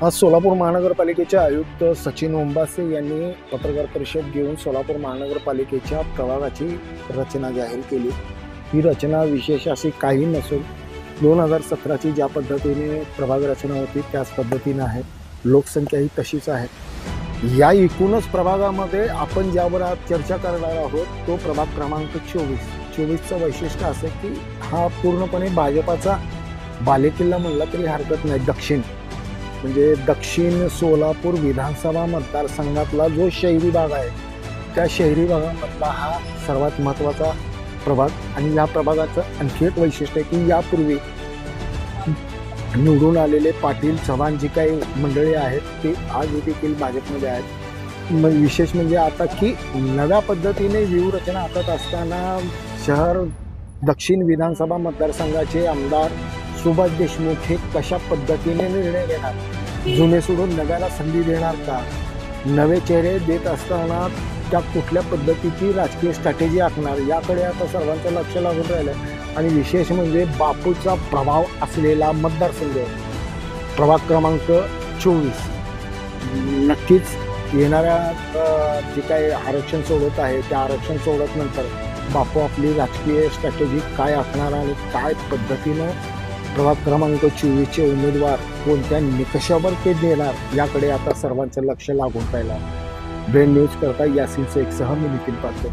आज सोलापूर महानगरपालिकेचे आयुक्त सचिन ओंबासे यांनी पत्रकार परिषद घेऊन सोलापूर महानगरपालिकेच्या प्रभागाची रचना जाहीर केली। ही रचना विशेष अशी काही नसून 2017ची ज्या पद्धतीने प्रभाग रचना होती त्याच पद्धतीने आहे। लोकसंख्या ही तशीच आहे। या एकूणच प्रभागामध्ये आपण ज्यावर आज चर्चा करणार आहोत तो प्रभाग क्रमांक 24चं वैशिष्ट्य असे की हा पूर्णपणे भाजपाचा बालेकिल्ला म्हणला तरी हरकत नाही। म्हणजे दक्षिण सोलापूर विधानसभा मतदारसंघातला जो शहरी भाग आहे त्या शहरी भागामधला हा सर्वात महत्त्वाचा प्रभाग। आणि या प्रभागाचं आणखी एक वैशिष्ट्य आहे की यापूर्वी निवडून आलेले पाटील चव्हाण जी काही मंडळी आहेत ते आज देखील भाजपमध्ये आहेत। विशेष म्हणजे आता की नव्या पद्धतीने व्यूहरचना हातात असताना शहर दक्षिण विधानसभा मतदारसंघाचे आमदार सुभाष देशमुख हे कशा पद्धतीने निर्णय घेणार, जुने सोडून नव्याला संधी देणार का, नवे चेहरे देत असताना त्या कुठल्या पद्धतीची राजकीय स्ट्रॅटेजी आखणार याकडे आता सर्वांचं लक्ष लागून राहिलं। आणि विशेष म्हणजे बापूचा प्रभाव असलेला मतदारसंघ प्रभाग क्रमांक 24 नक्कीच येणाऱ्या जे काही आरक्षण सोडत आहे त्या आरक्षण सोडत नंतर बापू आपली राजकीय स्ट्रॅटेजी काय आखणार आणि काय पद्धतीनं प्रभाग क्रमांक 24चे उमेदवार कोणत्या निकषावर ते देणार याकडे आता सर्वांचं लक्ष लागून राहिलं। ब्रेन न्यूज करता यासिन शेखसह मी नितीन पाटील।